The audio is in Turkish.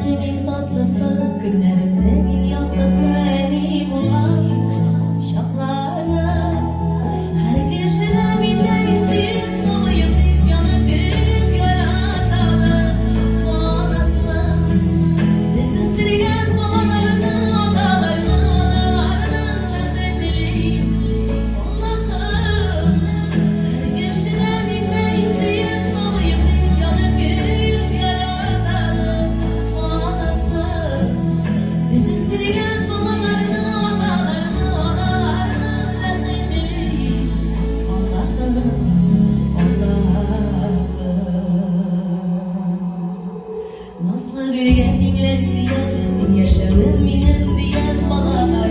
günlerimin ilk tatlısı, günlerimin ilk yaklısı, en iyi bulan şaplarım. Her girişine bitmeysin, soğuyup yanıp gülüp yaratanım bu anası. Biz üstüne balalarını, odalarını, analarını rahmetliyim Allah'ım. Her girişine bitmeysin, soğuyup yanıp gülüp yaratanım bu anası. Biz üstüne balalarını, odalarını, analarını rahmetliyim Allah'ım, Allah'ım. Nasıl bir yerdinler siyersin, yaşarım benim diyen bana.